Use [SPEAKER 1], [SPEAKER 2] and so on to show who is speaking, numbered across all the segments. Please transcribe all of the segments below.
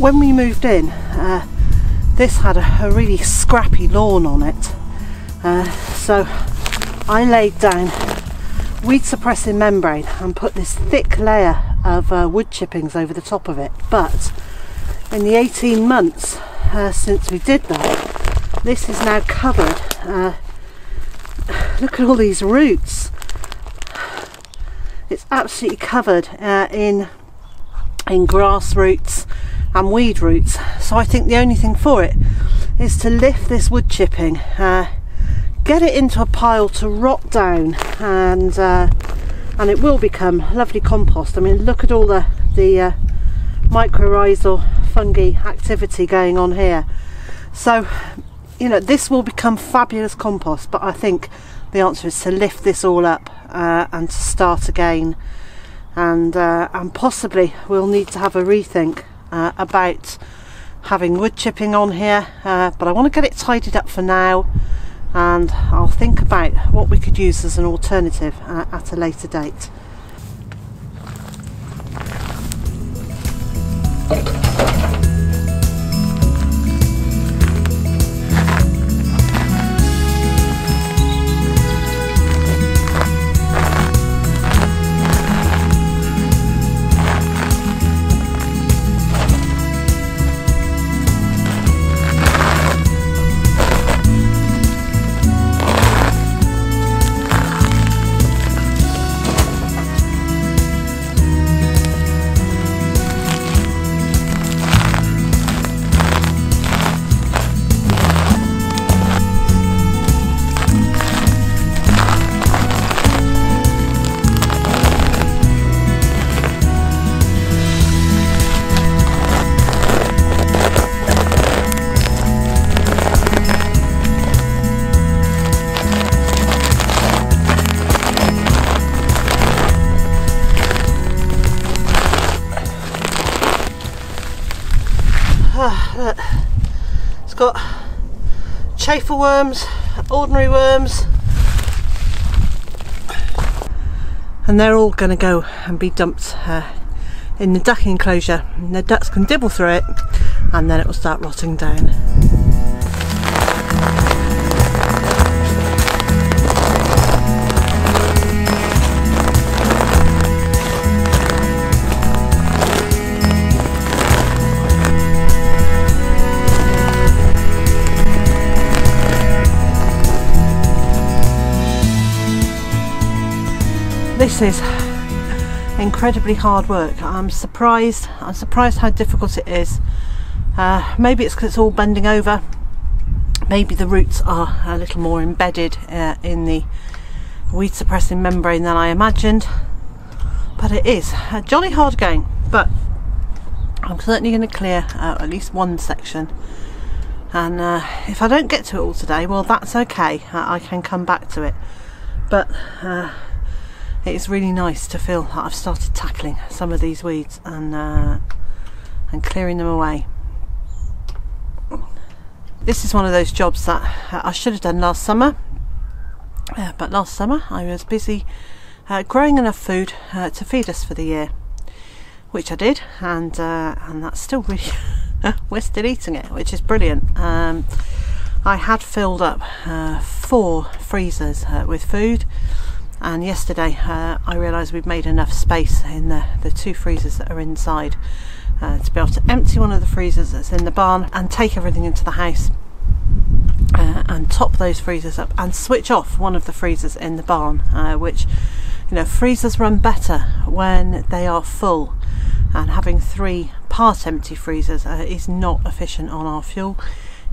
[SPEAKER 1] when we moved in, this had a really scrappy lawn on it, so I laid down weed suppressing membrane and put this thick layer of wood chippings over the top of it. But in the 18 months since we did that, this is now covered. Look at all these roots. It's absolutely covered in grass roots and weed roots. So I think the only thing for it is to lift this wood chipping, get it into a pile to rot down, and it will become lovely compost. I mean, look at all the mycorrhizal fungi activity going on here. So, you know, this will become fabulous compost, but I think the answer is to lift this all up and to start again, and possibly we'll need to have a rethink about having wood chipping on here, but I want to get it tidied up for now, and I'll think about what we could use as an alternative at a later date. Look, it's got chafer worms, ordinary worms, and they're all going to go and be dumped in the duck enclosure, and the ducks can dibble through it and then it will start rotting down. This is incredibly hard work. I'm surprised how difficult it is. Maybe it's because it's all bending over. Maybe the roots are a little more embedded in the weed suppressing membrane than I imagined. But it is jolly hard going. But I'm certainly going to clear at least one section. And if I don't get to it all today, well, that's okay. I can come back to it. But it's really nice to feel that I've started tackling some of these weeds and clearing them away. This is one of those jobs that I should have done last summer, but last summer I was busy growing enough food to feed us for the year, which I did, and that's still really we're still eating it, which is brilliant. I had filled up 4 freezers with food. And yesterday I realised we'd made enough space in the 2 freezers that are inside to be able to empty one of the freezers that's in the barn and take everything into the house and top those freezers up and switch off one of the freezers in the barn, which, you know, freezers run better when they are full, and having 3 part empty freezers is not efficient on our fuel.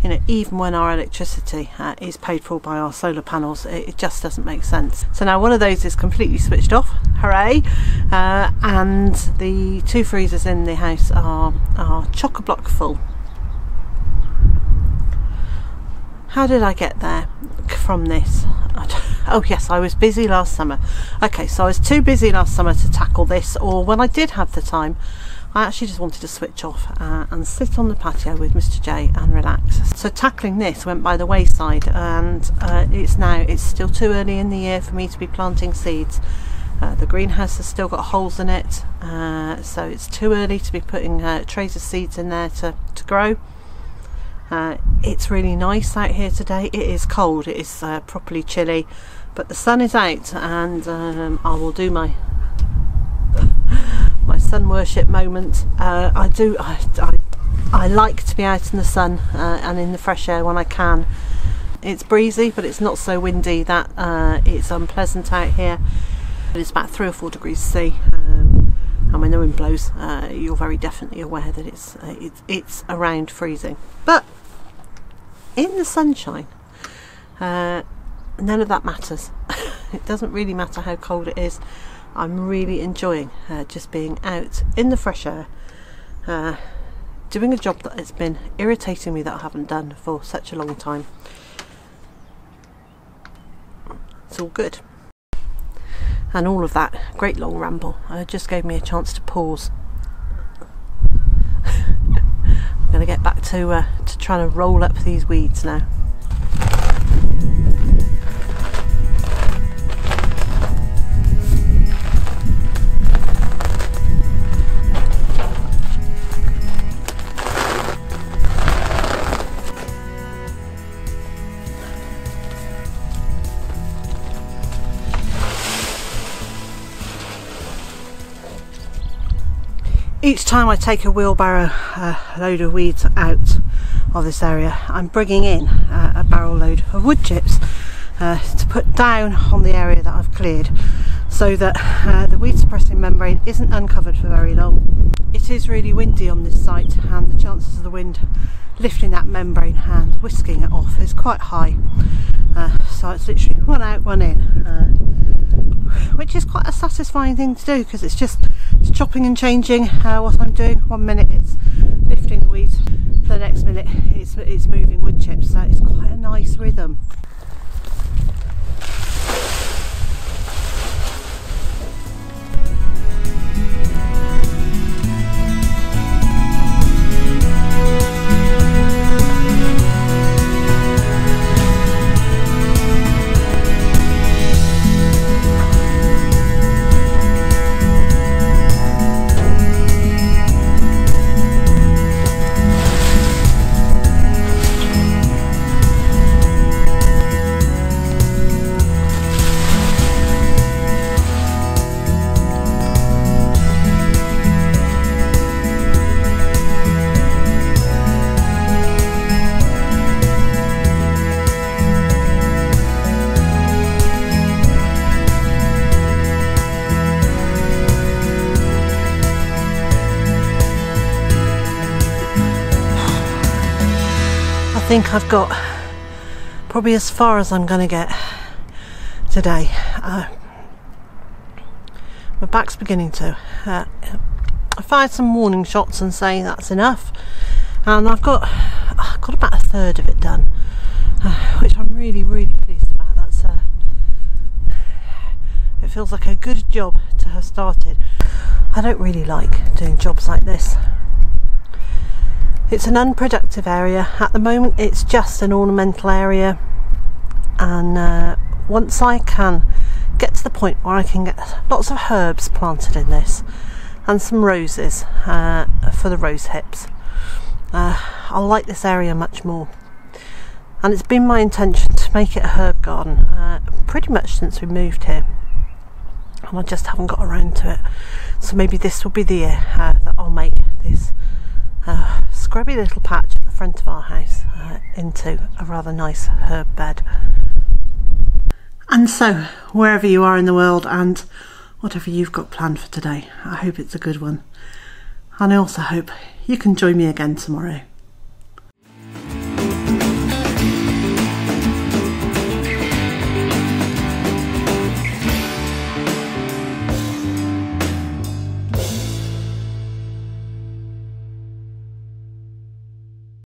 [SPEAKER 1] You know, even when our electricity is paid for by our solar panels, it just doesn't make sense. So now one of those is completely switched off, hooray! And the 2 freezers in the house are chock-a-block full. How did I get there from this? Oh yes, I was busy last summer. Okay, so I was too busy last summer to tackle this, or when I did have the time, I actually just wanted to switch off and sit on the patio with Mr. J and relax. So tackling this went by the wayside, and it's still too early in the year for me to be planting seeds. The greenhouse has still got holes in it, so it's too early to be putting trays of seeds in there to grow. It's really nice out here today. It is cold, it is properly chilly, but the sun is out, and I will do my sun worship moment. I like to be out in the sun and in the fresh air when I can. It's breezy, but it's not so windy that it's unpleasant out here. But it's about 3 or 4 degrees C, and when the wind blows, you're very definitely aware that it's around freezing. But in the sunshine, none of that matters. It doesn't really matter how cold it is. I'm really enjoying just being out in the fresh air, doing a job that has been irritating me that I haven't done for such a long time. It's all good. And all of that great long ramble just gave me a chance to pause. I'm going to get back to trying to roll up these weeds now. Each time I take a wheelbarrow load of weeds out of this area, I'm bringing in a barrel load of wood chips to put down on the area that I've cleared, so that the weed suppressing membrane isn't uncovered for very long. It is really windy on this site, and the chances of the wind lifting that membrane and whisking it off is quite high. So it's literally one out, one in, which is quite a satisfying thing to do, because it's chopping and changing what I'm doing. 1 minute it's lifting the weeds, the next minute it's moving wood chips, so it's quite a nice rhythm. I think I've got probably as far as I'm going to get today. My back's beginning to. I fired some warning shots and saying that's enough, and I've got about a third of it done, which I'm really pleased about. That's it feels like a good job to have started. I don't really like doing jobs like this. It's an unproductive area. At the moment it's just an ornamental area, and once I can get to the point where I can get lots of herbs planted in this and some roses for the rose hips, I'll like this area much more. And it's been my intention to make it a herb garden pretty much since we moved here, and I just haven't got around to it. So maybe this will be the year that I'll make this scrubby little patch at the front of our house into a rather nice herb bed. And so, wherever you are in the world and whatever you've got planned for today, I hope it's a good one. And I also hope you can join me again tomorrow.